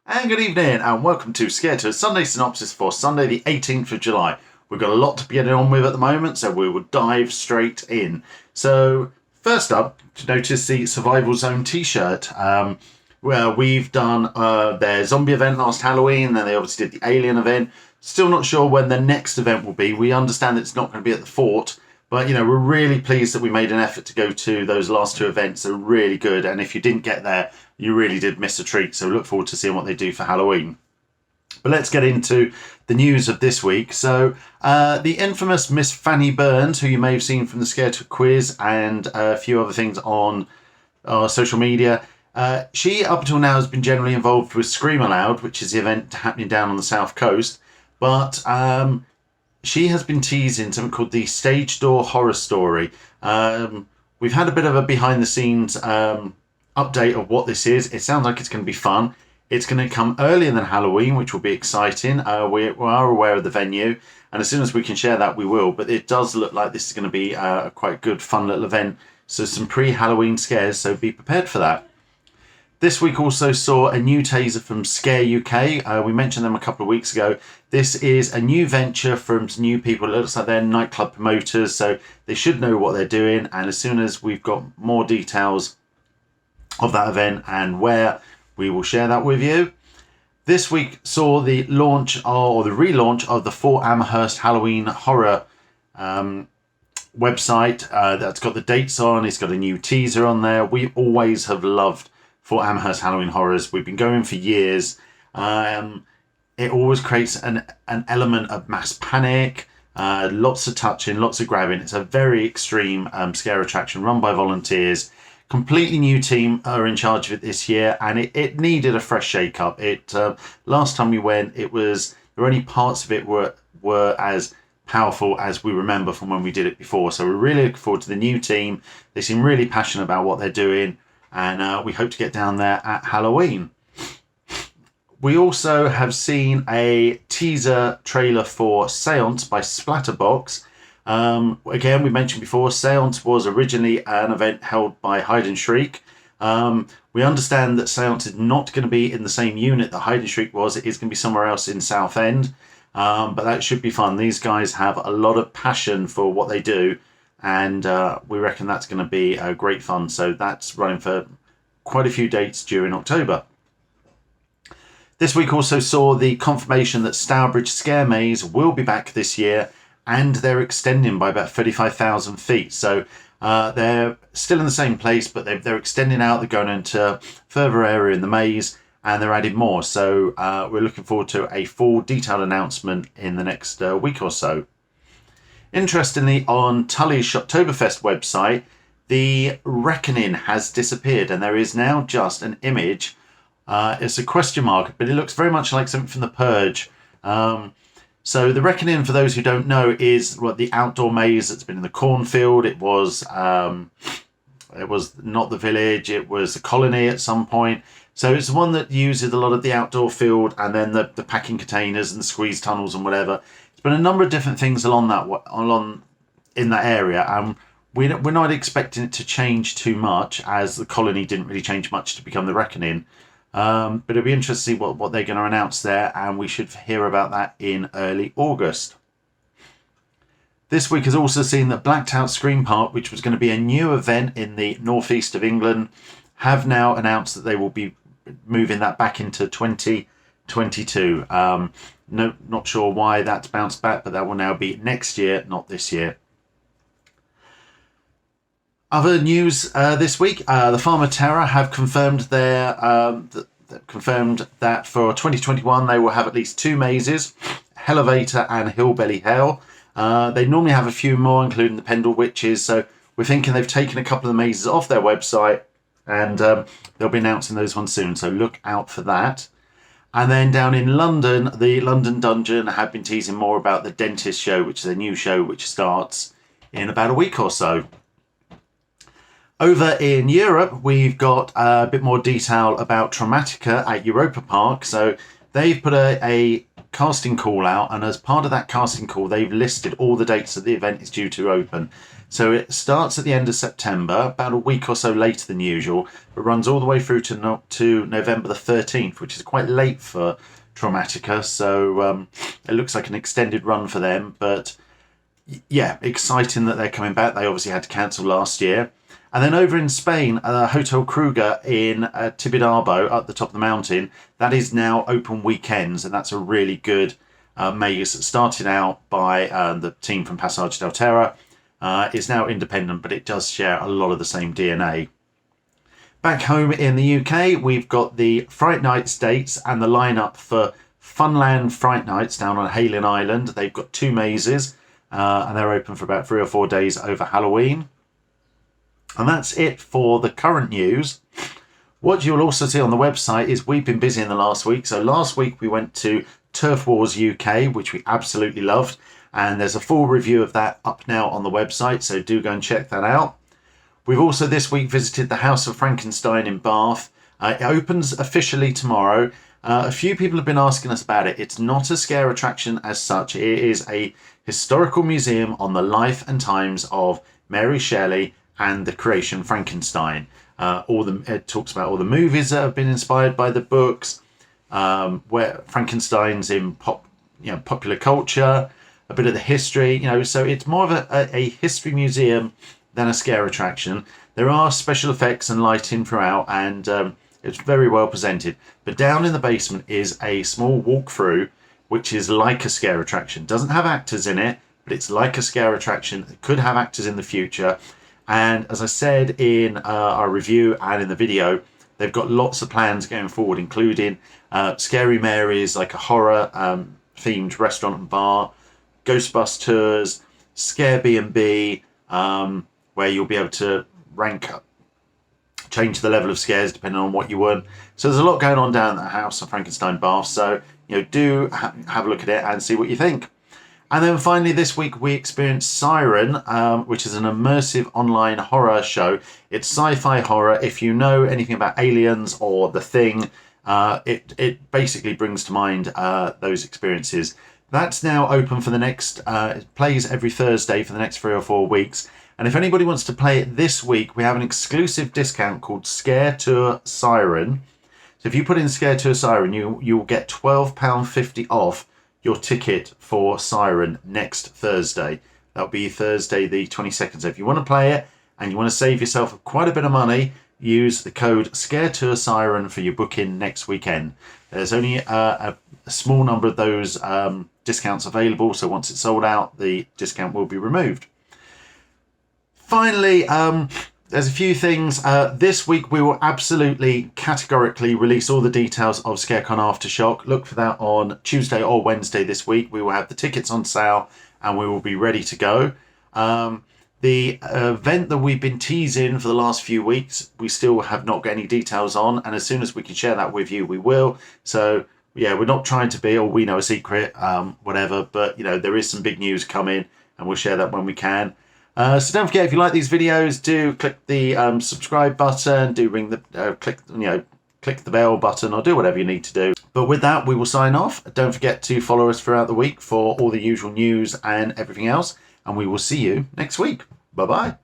And good evening, and welcome to Scared to Sunday Synopsis for Sunday the 18th of July. We've got a lot to be getting on with at the moment, so we will dive straight in. So, first up, to notice the Survival Zone t-shirt. Well, we've done their zombie event last Halloween, then they obviously did the alien event. Still not sure when the next event will be. We understand it's not going to be at the fort, but we're really pleased that we made an effort to go to those last two events. They're really good, and if you didn't get there, you really did miss a treat. So look forward to seeing what they do for Halloween. But let's get into the news of this week. So the infamous Miss Fanny Burns, who you may have seen from the Scared to quiz and a few other things on social media, she up until now has been generally involved with Scream Aloud, which is the event happening down on the south coast. But she has been teasing something called the Stage Door Horror Story. We've had a bit of a behind the scenes update of what this is. It sounds like it's going to be fun. It's going to come earlier than Halloween, which will be exciting. We are aware of the venue, and as soon as we can share that, we will. But it does look like this is going to be a quite good, fun little event. So some pre-Halloween scares, so be prepared for that. This week also saw a new taser from Scare UK. We mentioned them a couple of weeks ago. This is a new venture from some new people. It looks like they're nightclub promoters, so they should know what they're doing. And as soon as we've got more details of that event and where, we will share that with you. This week saw the launch or the relaunch of the Fort Amherst Halloween Horror website. That's got the dates on. It's got a new teaser on there. We always have loved Fort Amherst Halloween Horrors. We've been going for years. It always creates an element of mass panic, lots of touching, lots of grabbing. It's a very extreme scare attraction run by volunteers. Completely new team are in charge of it this year, and it needed a fresh shake-up. Last time we went, there were only parts of it were as powerful as we remember from when we did it before. So we're really looking forward to the new team. They seem really passionate about what they're doing, and we hope to get down there at Halloween. We also have seen a teaser trailer for Seance by Splatterbox. Again, we mentioned before, Seance was originally an event held by Hide and Shriek. We understand that Seance is not going to be in the same unit that Hide and Shriek was. It is going to be somewhere else in Southend. But that should be fun. These guys have a lot of passion for what they do, and we reckon that's going to be great fun. So that's running for quite a few dates during October. This week also saw the confirmation that Stalbridge Scare Maze will be back this year, and they're extending by about 35,000 feet. So they're still in the same place, but they're extending out. They're going into further area in the maze, and they're adding more. So we're looking forward to a full detailed announcement in the next week or so. Interestingly, on Tully's Oktoberfest website, the reckoning has disappeared, and there is now just an image. It's a question mark, but it looks very much like something from The Purge. So the reckoning, for those who don't know, is the outdoor maze that's been in the cornfield. It was not the village. It was the colony at some point. So it's the one that uses a lot of the outdoor field, and then the packing containers and the squeeze tunnels and whatever. It's been a number of different things along in that area, and we're not expecting it to change too much, as the colony didn't really change much to become the reckoning. But it'll be interesting to see what they're going to announce there, and we should hear about that in early August. This week has also seen that Blacked Out Scream Park, which was going to be a new event in the northeast of England, have now announced that they will be moving that back into 2022. Not sure why that's bounced back, but that will now be next year, not this year. Other news this week, the Farmer Terror have confirmed confirmed that for 2021 they will have at least two mazes, Hellevator and Hillbilly Hell. They normally have a few more, including the Pendle Witches, so we're thinking they've taken a couple of the mazes off their website, and they'll be announcing those ones soon, so look out for that. And then down in London, the London Dungeon have been teasing more about the Dentist Show, which is a new show which starts in about a week or so. Over in Europe, we've got a bit more detail about Traumatica at Europa Park. So they've put a casting call out, and as part of that casting call, they've listed all the dates that the event is due to open. So it starts at the end of September, about a week or so later than usual, but runs all the way through to November the 13th, which is quite late for Traumatica. So it looks like an extended run for them, but yeah, exciting that they're coming back. They obviously had to cancel last year. And then over in Spain, Hotel Kruger in Tibidabo, up the top of the mountain, that is now open weekends, and that's a really good maze. Started out by the team from Passage del Terra. It's now independent, but it does share a lot of the same DNA. Back home in the UK, we've got the Fright Nights dates and the lineup for Funland Fright Nights down on Halen Island. They've got 2 mazes, and they're open for about 3 or 4 days over Halloween. And that's it for the current news. What you'll also see on the website is we've been busy in the last week. So last week we went to Turf Wars UK, which we absolutely loved. And there's a full review of that up now on the website, so do go and check that out. We've also this week visited the House of Frankenstein in Bath. It opens officially tomorrow. A few people have been asking us about it. It's not a scare attraction as such. It is a historical museum on the life and times of Mary Shelley and the creation Frankenstein. It talks about all the movies that have been inspired by the books, where Frankenstein's in popular culture, a bit of the history, so it's more of a history museum than a scare attraction. There are special effects and lighting throughout, and it's very well presented. But down in the basement is a small walkthrough, which is like a scare attraction. Doesn't have actors in it, but it's like a scare attraction. It could have actors in the future. And as I said in our review and in the video, they've got lots of plans going forward, including Scary Mary's, like a horror themed restaurant and bar, Ghostbusters tours, Scare B&B, where you'll be able to change the level of scares depending on what you want. So there's a lot going on down at the House of Frankenstein Bath. So do have a look at it and see what you think. And then finally this week we experienced Siren, which is an immersive online horror show. It's sci-fi horror. If you know anything about Aliens or The Thing, it basically brings to mind those experiences. That's now open for the next, it plays every Thursday for the next 3 or 4 weeks. And if anybody wants to play it this week, we have an exclusive discount called Scare Tour Siren. So if you put in Scare Tour Siren, you'll get £12.50 off your ticket for Siren next Thursday. That'll be Thursday the 22nd. So if you want to play it and you want to save yourself quite a bit of money, use the code Scare Tour Siren for your booking next weekend. There's only a small number of those discounts available, so once it's sold out, the discount will be removed. Finally, there's a few things. This week we will absolutely categorically release all the details of ScareCon Aftershock. Look for that on Tuesday or Wednesday this week. We will have the tickets on sale and we will be ready to go. The event that we've been teasing for the last few weeks, we still have not got any details on, and as soon as we can share that with you, we will. So yeah, we're not trying to be, or we know a secret, whatever, but there is some big news coming and we'll share that when we can. So don't forget, if you like these videos, do click the subscribe button, do ring the click the bell button, or do whatever you need to do. But with that, we will sign off. Don't forget to follow us throughout the week for all the usual news and everything else, and we will see you next week. Bye bye.